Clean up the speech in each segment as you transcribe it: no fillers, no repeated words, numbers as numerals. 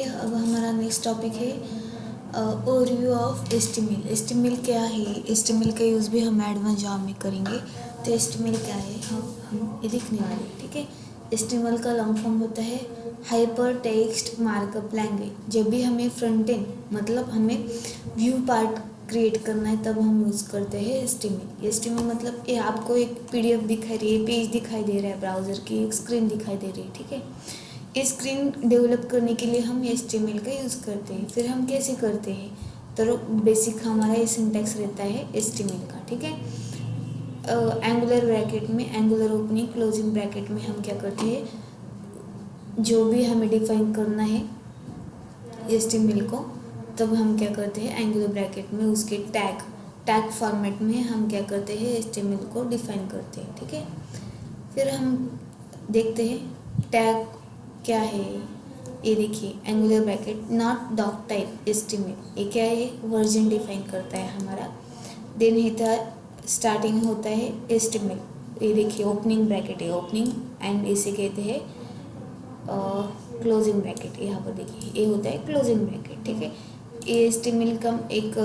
अब हमारा next topic है ओवरव्यू ऑफ एचटीएमएल। एचटीएमएल क्या है, एचटीएमएल का यूज़ भी हम एडवांस जावा में करेंगे। तो एचटीएमएल क्या है हम ये देखने वाले हैं, ठीक है। एचटीएमएल का लॉन्ग फॉर्म होता है हाइपर टेक्स्ट मार्कअप लैंग्वेज। जब भी हमें फ्रंट एंड मतलब हमें व्यू पार्ट क्रिएट करना है तब हम यूज़ करते हैं एचटीएमएल। एचटीएमएल मतलब ये आपको एक पीडीएफ दिखाई रही है, पेज दिखाई दे रहा है, ब्राउज़र की एक स्क्रीन दिखाई दे रही है, ठीक है। ये स्क्रीन डेवलप करने के लिए हम एचटीएमएल का यूज़ करते हैं। फिर हम कैसे करते हैं, तो बेसिक हमारा ये सिंटैक्स रहता है एचटीएमएल का, ठीक है। एंगुलर ब्रैकेट में, एंगुलर ओपनिंग क्लोजिंग ब्रैकेट में हम क्या करते हैं, जो भी हमें डिफाइन करना है एचटीएमएल को, तब हम क्या करते हैं एंगुलर ब्रैकेट में उसके टैग फॉर्मेट में हम क्या करते हैं एचटीएमएल को डिफाइन करते हैं, ठीक है। फिर हम देखते हैं टैग क्या है। ये देखिए angular bracket not doctype HTML, ये क्या है वर्जन डिफाइन करता है हमारा। देन है स्टार्टिंग होता है एचटीएमएल, ये देखिए ओपनिंग ब्रैकेट है, ओपनिंग एंड इसे कहते हैं क्लोजिंग ब्रैकेट। यहाँ पर देखिए ये होता है क्लोजिंग ब्रैकेट, ठीक है। ये एचटीएमएल का एक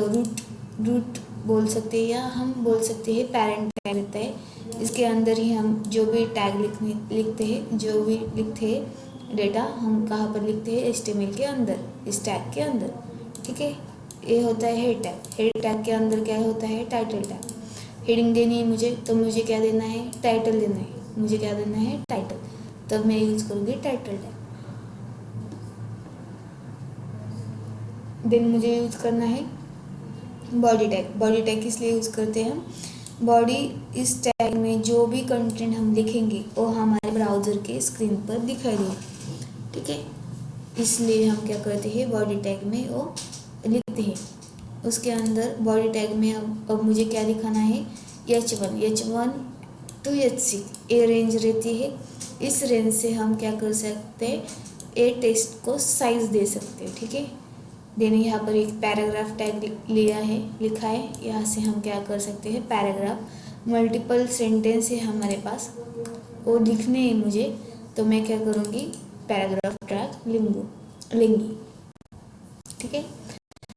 रूट बोल सकते हैं या हम बोल सकते हैं पैरेंट टैग रहता है। इसके अंदर ही हम जो भी टैग लिखते हैं, जो भी लिखते हैं डेटा हम कहाँ पर लिखते हैं एचटीएमएल के अंदर, इस टैग के अंदर, ठीक है। ये होता है हेड टैग। हेड टैग के अंदर क्या होता है टाइटल टैग। हेडिंग देनी है मुझे, तो मुझे क्या देना है टाइटल देना है, मुझे क्या देना है टाइटल, तब मैं यूज़ करूँगी टाइटल टैग। देन मुझे यूज़ करना है बॉडी टैग। बॉडी टैग किस लिए यूज़ करते हैं हम, बॉडी इस टैग में जो भी कंटेंट हम लिखेंगे वो हमारे ब्राउज़र के स्क्रीन पर दिखाई देगा, ठीक है। इसलिए हम क्या करते हैं बॉडी टैग में वो लिखते हैं। उसके अंदर बॉडी टैग में अब मुझे क्या दिखाना है H1 to H6 ये रेंज रहती है। इस रेंज से हम क्या कर सकते हैं, ए टेक्स्ट को साइज दे सकते हैं, ठीक है। देन यहाँ पर एक पैराग्राफ टैग लिखा है, यहाँ से हम क्या कर सकते हैं पैराग्राफ मल्टीपल सेंटेंस है हमारे पास, वो लिखने हैं मुझे, तो मैं क्या करूँगी पैराग्राफ टैग लूँगी, ठीक है।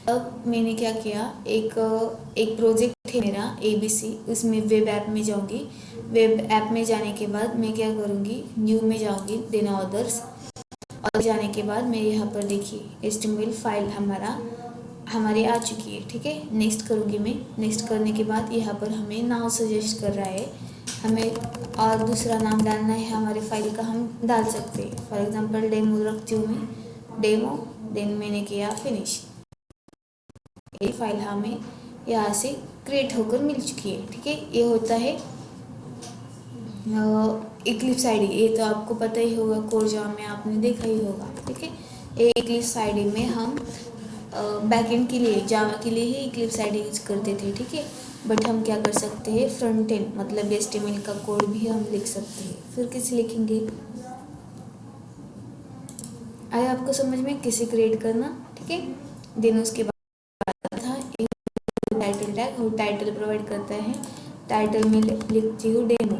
अब मैंने क्या किया, एक प्रोजेक्ट है मेरा ABC, उसमें वेब ऐप में जाऊँगी। वेब ऐप में जाने के बाद मैं क्या करूँगी न्यू में जाऊँगी, देन अदर्स, और जाने के बाद मैं यहाँ पर देखिए HTML फाइल हमारी आ चुकी है, ठीक है। नेक्स्ट करूँगी मैं। नेक्स्ट करने के बाद यहाँ पर हमें नाम सजेस्ट कर रहा है, हमें और दूसरा नाम डालना है हमारे फाइल का, हम डाल सकते हैं। फॉर एग्जांपल डेमो रखती हूँ मैं, डेमो, देन मैंने किया फिनिश। ये फाइल हमें यहाँ से क्रिएट होकर मिल चुकी है, ठीक है। ये होता है इक्लिप्स आईडी, ये तो आपको पता ही होगा, कोर जावा में आपने देखा ही होगा, ठीक है। ये इक्लिप्स आईडी में हम बैकएंड के लिए जावा के लिए ही इक्लिप्स आईडी यूज करते थे, ठीक है। बट हम क्या कर सकते हैं फ्रंट एंड मतलब HTML का कोड भी हम लिख सकते हैं। फिर कैसे लिखेंगे, आया आपको समझ में कैसे क्रिएट करना, ठीक है। देन उसके बाद था टाइटल टैग, और टाइटल प्रोवाइड करता है, टाइटल में लिखती हूँ डेमो,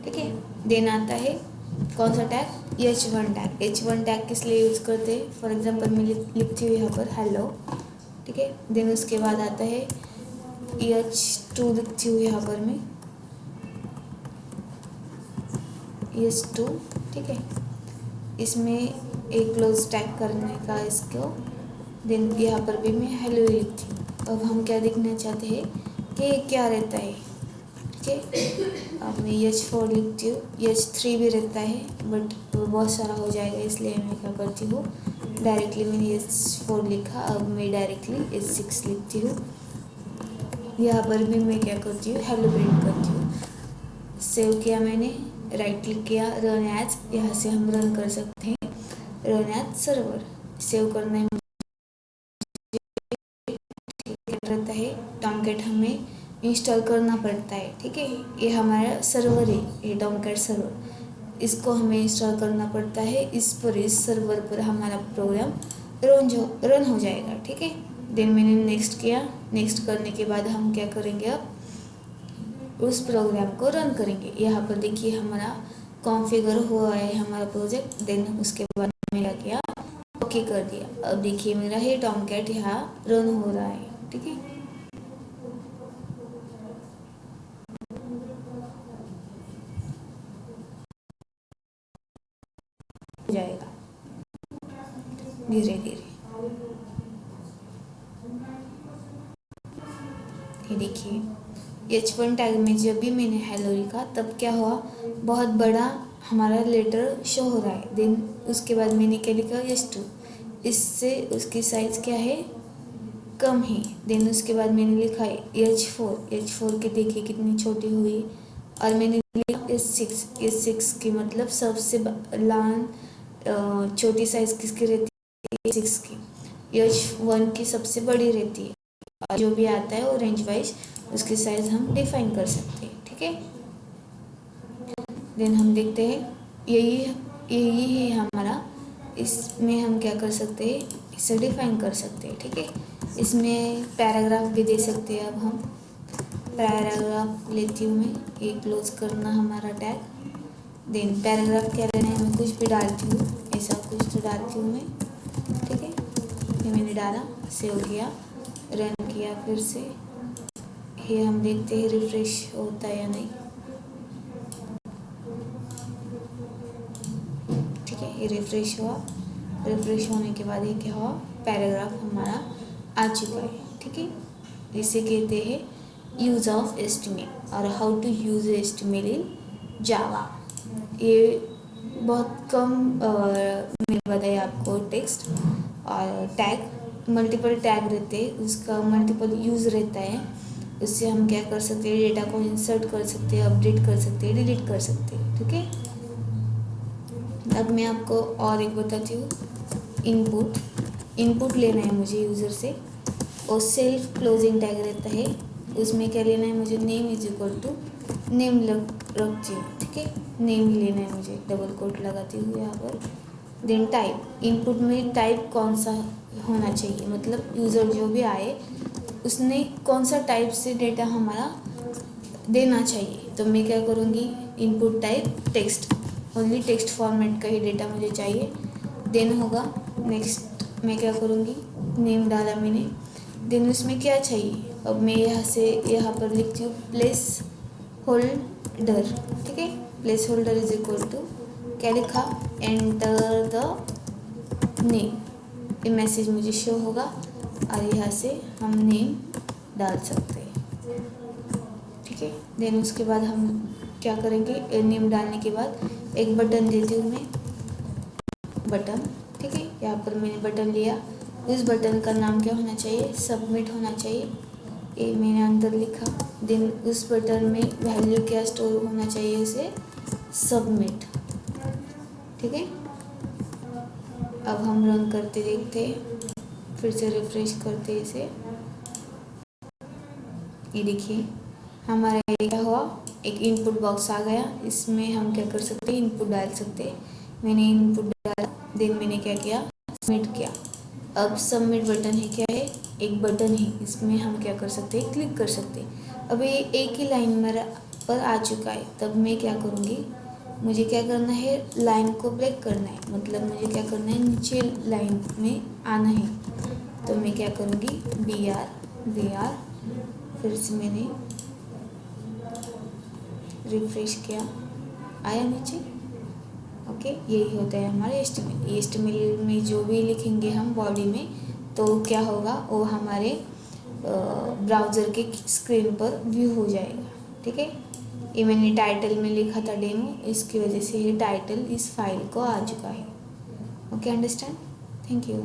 ठीक है। देन आता है कौन सा tag H1 tag. H1 tag किस लिए यूज़ करते हैं, फॉर एग्जांपल मैं लिखती हूँ यहाँ पर हेलो, ठीक है। देन उसके बाद आता है H2 लिखती हूँ यहाँ पर मैं H2, ठीक है। इसमें एक क्लोज टैग करने का इसको, देन यहाँ पर भी मैं हेलो लिखती हूँ। अब हम क्या देखना चाहते हैं कि क्या रहता है, ठीक है। अब मैं H4 लिखती हूँ, H3 भी रहता है बट बहुत सारा हो जाएगा, इसलिए मैं क्या करती हूँ डायरेक्टली मैंने H4 लिखा, अब मैं डायरेक्टली H6 लिखती हूँ। यहाँ पर भी मैं क्या करती हूँ हेलो प्रिंट करती हूँ। सेव किया मैंने, राइट क्लिक किया, रन एज, यहाँ से हम रन कर सकते हैं, रन एज सर्वर। सेव करना है रहता है, टॉमकैट हमें इंस्टॉल करना पड़ता है, ठीक है। ये हमारा सर्वर है, ये टॉमकैट सर्वर, इसको हमें इंस्टॉल करना पड़ता है। इस सर्वर पर हमारा प्रोग्राम रन हो जाएगा, ठीक है। देन मैंने नेक्स्ट किया। नेक्स्ट करने के बाद हम क्या करेंगे, अब उस प्रोग्राम को रन करेंगे। यहाँ पर देखिए हमारा कॉन्फ़िगर हुआ है हमारा प्रोजेक्ट। देन उसके बाद मेरा किया, ओके कर दिया। अब देखिए मेरा है टॉम कैट यहाँ रन हो रहा है, ठीक है। हो जाएगा धीरे धीरे। ये देखिए H1 टैग में जब भी मैंने हेलो लिखा तब क्या हुआ, बहुत बड़ा हमारा लेटर शो हो रहा है। देन उसके बाद मैंने क्या लिखा H2, इससे उसकी साइज़ क्या है, कम है। देन उसके बाद मैंने लिखा है H4 के देखिए कितनी छोटी हुई। और मैंने लिखा S6 की मतलब सबसे छोटी साइज़ किसकी रहती है, H6 की। H1 की सबसे बड़ी रहती है। जो भी आता है वो रेंज वाइज उसकी साइज हम डिफाइन कर सकते हैं, ठीक है। देन हम देखते हैं यही यही है हमारा, इसमें हम क्या कर सकते हैं, इसे डिफाइन कर सकते हैं, ठीक है। इसमें पैराग्राफ भी दे सकते हैं। अब हम पैराग्राफ लेती हूँ मैं, ये क्लोज करना हमारा टैग। देन पैराग्राफ क्या लेना है, मैं कुछ भी डालती हूँ, ऐसा कुछ तो डालती हूँ मैं, ठीक है। ये मैंने डाला, सेव किया, रन किया फिर से। ये हम देखते हैं रिफ्रेश होता है या नहीं, ठीक है। ये रिफ्रेश हुआ, रिफ्रेश होने के बाद ये क्या हुआ, पैराग्राफ हमारा आ चुका है, ठीक है। इसे कहते हैं यूज़ ऑफ एस्टिमेट और हाउ टू यूज़ एस्टिमेट इन जावा। ये बहुत कम मैंने बताया आपको टेक्स्ट और टैग, मल्टीपल टैग रहते हैं, उसका मल्टीपल यूज़ रहता है। उससे हम क्या कर सकते हैं, डेटा को इंसर्ट कर सकते हैं, अपडेट कर सकते हैं, डिलीट कर सकते हैं, ठीक है। अब मैं आपको और एक बताती हूँ, इनपुट लेना है मुझे यूज़र से, और सेल्फ क्लोजिंग टैग रहता है, उसमें क्या लेना है मुझे, name is equal to name रखती हूँ, ठीक है। नेम ही लेना है मुझे, डबल कोट लगाती हूँ यहाँ पर। देन टाइप, इनपुट में टाइप कौन सा होना चाहिए, मतलब यूज़र जो भी आए उसने कौन सा टाइप से डेटा हमारा देना चाहिए। तो मैं क्या करूँगी, input type text, only text format का ही डेटा मुझे चाहिए। देन होगा नेक्स्ट, मैं क्या करूँगी, नेम डाला मैंने। देन उसमें क्या चाहिए, अब मैं यहाँ से यहाँ पर लिखती हूँ प्लेस होल्डर, ठीक है। Place holder is equal to क्या लिखा, एंटर द नेम। ये मैसेज मुझे शो होगा और यहाँ से हम नेम डाल सकते हैं, ठीक है। देन उसके बाद हम क्या करेंगे, नेम डालने के बाद एक बटन देती हूँ मैं, बटन, ठीक है। यहाँ पर मैंने बटन लिया, उस बटन का नाम क्या होना चाहिए, सबमिट होना चाहिए, ये मैंने अंदर लिखा। देन उस बटन में वैल्यू क्या स्टोर होना चाहिए, उसे सबमिट, ठीक है। अब हम रन करते देखते हैं, फिर से रिफ्रेश करते इसे। ये देखिए हमारा ये क्या हुआ, एक इनपुट बॉक्स आ गया, इसमें हम क्या कर सकते हैं, इनपुट डाल सकते हैं। मैंने इनपुट डाला, देन मैंने क्या किया, सबमिट किया। अब सबमिट बटन है, क्या है, एक बटन है, इसमें हम क्या कर सकते हैं, क्लिक कर सकते हैं। अब ये एक ही लाइन मेरा पर आ चुका है, तब मैं क्या करूँगी, मुझे क्या करना है, लाइन को ब्रेक करना है, मतलब मुझे क्या करना है, नीचे लाइन में आना है। तो मैं क्या करूँगी, BR, फिर से मैंने रिफ्रेश किया, आया नीचे, ओके। यही होता है हमारे एस्टिमेट। एस्टिमेट में जो भी लिखेंगे हम बॉडी में, तो क्या होगा, वो हमारे ब्राउज़र के स्क्रीन पर व्यू हो जाएगा, ठीक है। ये मैंने टाइटल में लिखा था डेमो, इसकी वजह से ये टाइटल इस फाइल को आ चुका है, ओके, अंडरस्टैंड। Thank you.